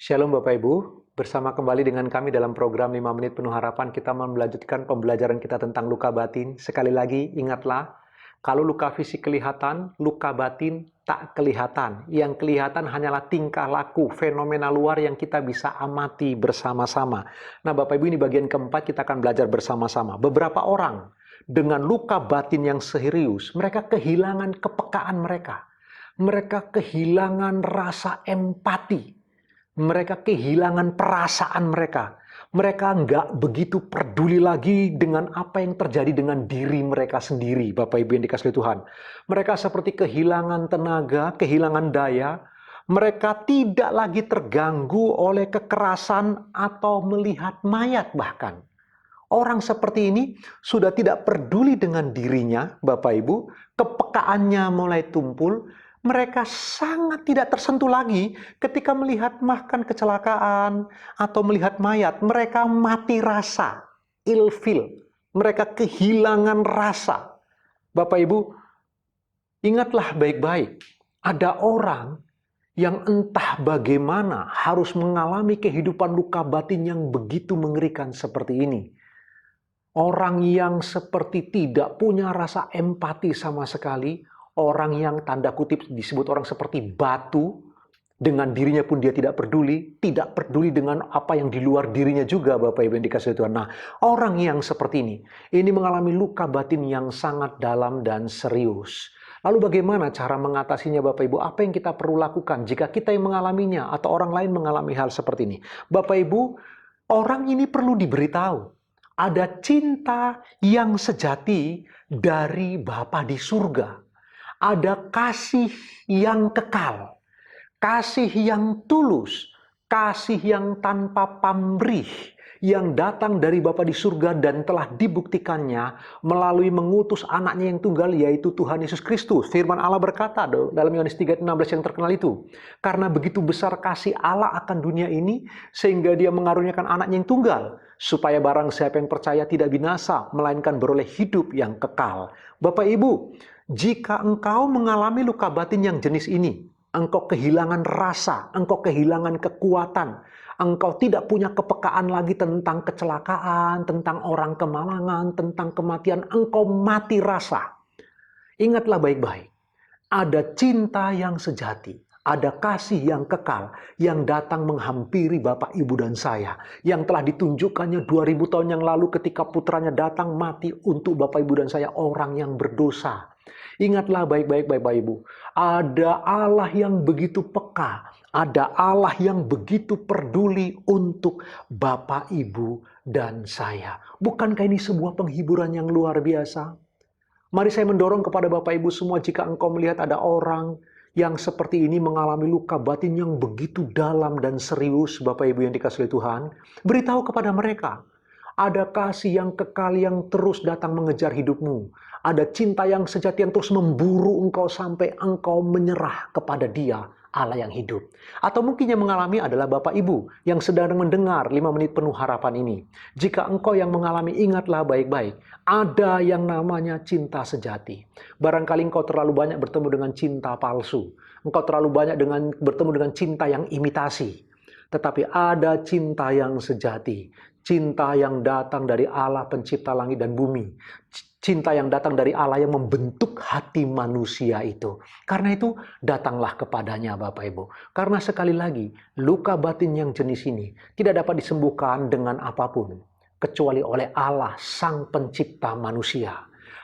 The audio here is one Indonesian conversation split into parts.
Shalom Bapak Ibu, bersama kembali dengan kami dalam program 5 Menit Penuh Harapan. Kita melanjutkan pembelajaran kita tentang luka batin. Sekali lagi, ingatlah, kalau luka fisik kelihatan, luka batin tak kelihatan. Yang kelihatan hanyalah tingkah laku, fenomena luar yang kita bisa amati bersama-sama. Nah Bapak Ibu, ini bagian keempat, kita akan belajar bersama-sama. Beberapa orang dengan luka batin yang serius, mereka kehilangan kepekaan mereka. Mereka kehilangan rasa empati. Mereka kehilangan perasaan mereka. Mereka nggak begitu peduli lagi dengan apa yang terjadi dengan diri mereka sendiri, Bapak Ibu yang dikasihi Tuhan. Mereka seperti kehilangan tenaga, kehilangan daya. Mereka tidak lagi terganggu oleh kekerasan atau melihat mayat bahkan. Orang seperti ini sudah tidak peduli dengan dirinya, Bapak Ibu. Kepekaannya mulai tumpul. Mereka sangat tidak tersentuh lagi ketika melihat bahkan kecelakaan atau melihat mayat. Mereka mati rasa, ilfil. Mereka kehilangan rasa. Bapak Ibu, ingatlah baik-baik. Ada orang yang entah bagaimana harus mengalami kehidupan luka batin yang begitu mengerikan seperti ini. Orang yang seperti tidak punya rasa empati sama sekali. Orang yang tanda kutip disebut orang seperti batu, dengan dirinya pun dia tidak peduli dengan apa yang di luar dirinya juga, Bapak Ibu yang dikasihi Tuhan. Nah, orang yang seperti ini mengalami luka batin yang sangat dalam dan serius. Lalu bagaimana cara mengatasinya, Bapak Ibu? Apa yang kita perlu lakukan jika kita yang mengalaminya atau orang lain mengalami hal seperti ini? Bapak Ibu, orang ini perlu diberitahu. Ada cinta yang sejati dari Bapa di surga. Ada kasih yang kekal, kasih yang tulus, kasih yang tanpa pamrih, yang datang dari Bapa di surga dan telah dibuktikannya melalui mengutus anaknya yang tunggal, yaitu Tuhan Yesus Kristus. Firman Allah berkata dalam Yohanes 3:16 yang terkenal itu, karena begitu besar kasih Allah akan dunia ini, sehingga dia mengaruniakan anaknya yang tunggal, supaya barang siapa yang percaya tidak binasa, melainkan beroleh hidup yang kekal. Bapak Ibu, jika engkau mengalami luka batin yang jenis ini, engkau kehilangan rasa, engkau kehilangan kekuatan, engkau tidak punya kepekaan lagi tentang kecelakaan, tentang orang kemalangan, tentang kematian, engkau mati rasa. Ingatlah baik-baik, ada cinta yang sejati, ada kasih yang kekal, yang datang menghampiri Bapak, Ibu, dan saya, yang telah ditunjukkannya 2000 tahun yang lalu ketika putranya datang mati untuk Bapak, Ibu, dan saya, orang yang berdosa. Ingatlah baik-baik Bapak Ibu, ada Allah yang begitu peka, ada Allah yang begitu peduli untuk Bapak, Ibu, dan saya. Bukankah ini sebuah penghiburan yang luar biasa? Mari saya mendorong kepada Bapak Ibu semua, jika engkau melihat ada orang yang seperti ini mengalami luka batin yang begitu dalam dan serius, Bapak Ibu yang dikasihi Tuhan, beritahu kepada mereka. Ada kasih yang kekal yang terus datang mengejar hidupmu. Ada cinta yang sejati yang terus memburu engkau sampai engkau menyerah kepada Dia, Allah yang hidup. Atau mungkin yang mengalami adalah Bapak Ibu yang sedang mendengar 5 menit penuh harapan ini. Jika engkau yang mengalami, ingatlah baik-baik. Ada yang namanya cinta sejati. Barangkali engkau terlalu banyak bertemu dengan cinta palsu. Engkau terlalu banyak bertemu dengan cinta yang imitasi. Tetapi ada cinta yang sejati. Cinta yang datang dari Allah pencipta langit dan bumi. Cinta yang datang dari Allah yang membentuk hati manusia itu. Karena itu datanglah kepadanya Bapak Ibu. Karena sekali lagi, luka batin yang jenis ini tidak dapat disembuhkan dengan apapun. Kecuali oleh Allah sang pencipta manusia.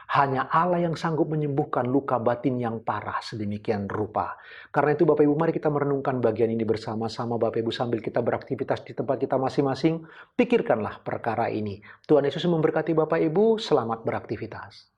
Hanya Allah yang sanggup menyembuhkan luka batin yang parah sedemikian rupa. Karena itu Bapak Ibu, mari kita merenungkan bagian ini bersama-sama Bapak Ibu sambil kita beraktivitas di tempat kita masing-masing. Pikirkanlah perkara ini. Tuhan Yesus memberkati Bapak Ibu, selamat beraktivitas.